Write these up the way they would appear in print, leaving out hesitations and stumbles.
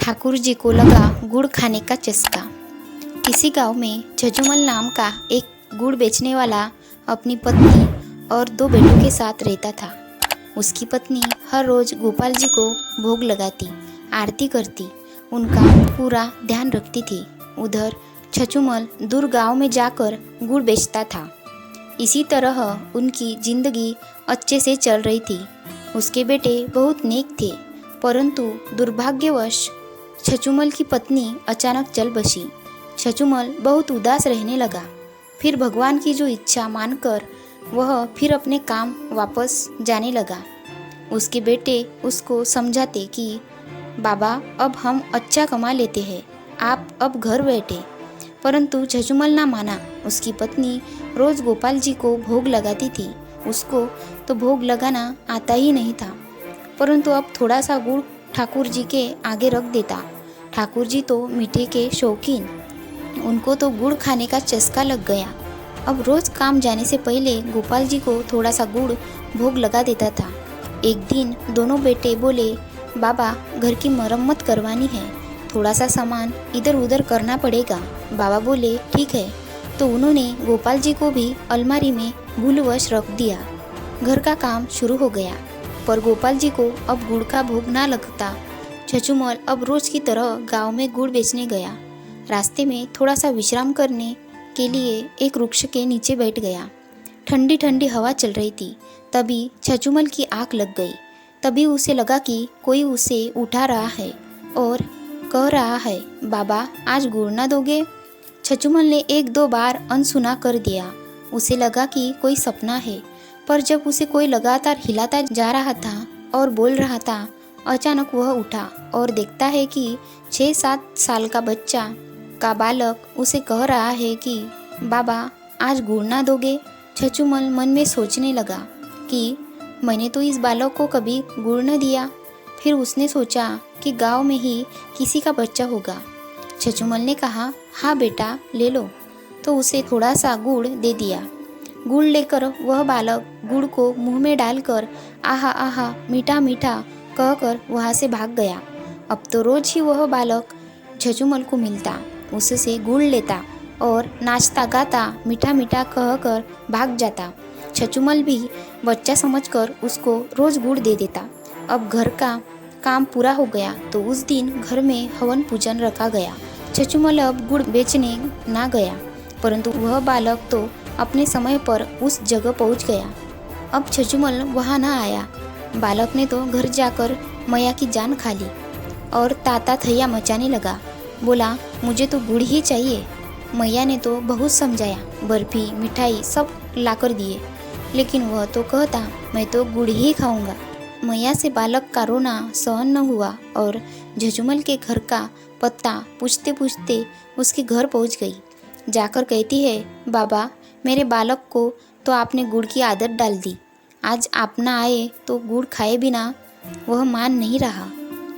ठाकुर जी को लगा गुड़ खाने का चस्का। किसी गांव में झझुमल नाम का एक गुड़ बेचने वाला अपनी पत्नी और 2 बेटों के साथ रहता था। उसकी पत्नी हर रोज गोपाल जी को भोग लगाती, आरती करती, उनका पूरा ध्यान रखती थी। उधर झझुमल दूर गांव में जाकर गुड़ बेचता था। इसी तरह उनकी जिंदगी अच्छे से चल रही थी। उसके बेटे बहुत नेक थे, परंतु दुर्भाग्यवश झझुमल की पत्नी अचानक चल बसी। झझुमल बहुत उदास रहने लगा। फिर भगवान की जो इच्छा मानकर वह फिर अपने काम वापस जाने लगा। उसके बेटे उसको समझाते कि बाबा, अब हम अच्छा कमा लेते हैं, आप अब घर बैठे। परंतु झझुमल ना माना। उसकी पत्नी रोज गोपाल जी को भोग लगाती थी। उसको तो भोग लगाना आता ही नहीं था, परंतु अब थोड़ा सा गुड़ ठाकुर जी के आगे रख देता। ठाकुर जी तो मीठे के शौकीन, उनको तो गुड़ खाने का चस्का लग गया। अब रोज काम जाने से पहले गोपाल जी को थोड़ा सा गुड़ भोग लगा देता था। एक दिन दोनों बेटे बोले, बाबा, घर की मरम्मत करवानी है, थोड़ा सा सामान इधर उधर करना पड़ेगा। बाबा बोले ठीक है। तो उन्होंने गोपाल जी को भी अलमारी में भूलवश रख दिया। घर का काम शुरू हो गया, पर गोपाल जी को अब गुड़ का भोग ना लगता। झझुमल अब रोज की तरह गांव में गुड़ बेचने गया। रास्ते में थोड़ा सा विश्राम करने के लिए एक वृक्ष के नीचे बैठ गया। ठंडी ठंडी हवा चल रही थी। तभी झझुमल की आंख लग गई। तभी उसे लगा कि कोई उसे उठा रहा है और कह रहा है, बाबा, आज गुड़ ना दोगे? झझुमल ने 1-2 बार अनसुना कर दिया। उसे लगा कि कोई सपना है, पर जब उसे कोई लगातार हिलाता जा रहा था और बोल रहा था, अचानक वह उठा और देखता है कि 6-7 साल का बच्चा का बालक उसे कह रहा है कि बाबा, आज गुड़ ना दोगे? झझुमल मन में सोचने लगा कि मैंने तो इस बालक को कभी गुड़ न दिया। फिर उसने सोचा कि गांव में ही किसी का बच्चा होगा। झझुमल ने कहा, हाँ बेटा, ले लो। तो उसे थोड़ा सा गुड़ दे दिया। गुड़ लेकर वह बालक गुड़ को मुंह में डालकर आहा आहा मीठा मीठा कहकर वहाँ से भाग गया। अब तो रोज ही वह बालक झझुमल को मिलता, उससे गुड़ लेता और नाचता गाता मीठा मीठा कहकर भाग जाता। झझुमल भी बच्चा समझकर उसको रोज गुड़ दे देता। अब घर का काम पूरा हो गया तो उस दिन घर में हवन पूजन रखा गया। झझुमल अब गुड़ बेचने ना गया, परंतु वह बालक तो अपने समय पर उस जगह पहुंच गया। अब झझुमल वहां ना आया। बालक ने तो घर जाकर मैया की जान खा ली और ताता थैया मचाने लगा। बोला, मुझे तो गुड़ ही चाहिए। मैया ने तो बहुत समझाया, बर्फी मिठाई सब लाकर दिए, लेकिन वह तो कहता, मैं तो गुड़ ही खाऊंगा। मैया से बालक का रोना सहन न हुआ और झझुमल के घर का पत्ता पूछते पूछते उसके घर पहुंच गई। जाकर कहती है, बाबा, मेरे बालक को तो आपने गुड़ की आदत डाल दी। आज आप ना आए तो गुड़ खाए बिना वह मान नहीं रहा।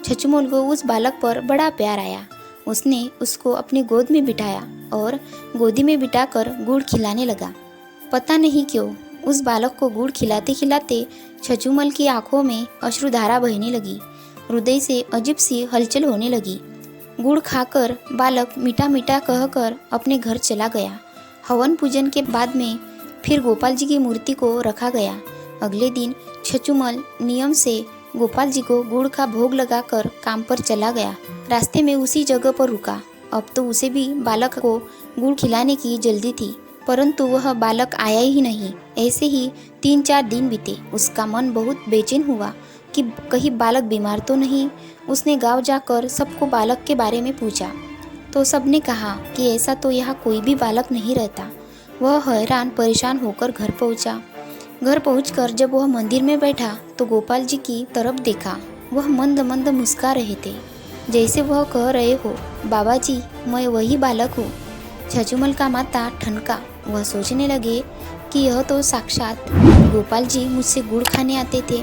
झझुमल को उस बालक पर बड़ा प्यार आया। उसने उसको अपनी गोद में बिठाया और गोदी में बिठाकर गुड़ खिलाने लगा। पता नहीं क्यों उस बालक को गुड़ खिलाते खिलाते झझुमल की आंखों में अश्रुधारा बहने लगी। हृदय से अजीब सी हलचल होने लगी। गुड़ खाकर बालक मीठा मीठा कहकर अपने घर चला गया। हवन पूजन के बाद में फिर गोपाल जी की मूर्ति को रखा गया। अगले दिन झझुमल नियम से गोपाल जी को गुड़ का भोग लगाकर काम पर चला गया। रास्ते में उसी जगह पर रुका। अब तो उसे भी बालक को गुड़ खिलाने की जल्दी थी, परंतु वह बालक आया ही नहीं। ऐसे ही 3-4 दिन बीते। उसका मन बहुत बेचैन हुआ कि कहीं बालक बीमार तो नहीं। उसने गांव जाकर सबको बालक के बारे में पूछा तो सबने कहा कि ऐसा तो यहाँ कोई भी बालक नहीं रहता। वह हैरान परेशान होकर घर पहुँचा। घर पहुंचकर जब वह मंदिर में बैठा तो गोपाल जी की तरफ देखा। वह मंद मंद मुस्कुरा रहे थे, जैसे वह कह रहे हो, बाबा जी, मैं वही बालक हूँ। झझुमल का माथा ठनका। वह सोचने लगे कि यह तो साक्षात गोपाल जी मुझसे गुड़ खाने आते थे।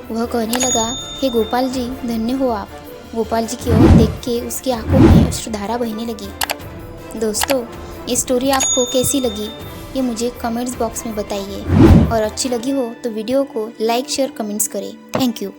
वह कहने लगा, हे गोपाल जी, धन्य हो आप। गोपाल जी की ओर देख के उसकी आंखों में अश्रुधारा बहने लगी। दोस्तों, ये स्टोरी आपको कैसी लगी ये मुझे कमेंट्स बॉक्स में बताइए, और अच्छी लगी हो तो वीडियो को लाइक शेयर कमेंट्स करें। Thank you.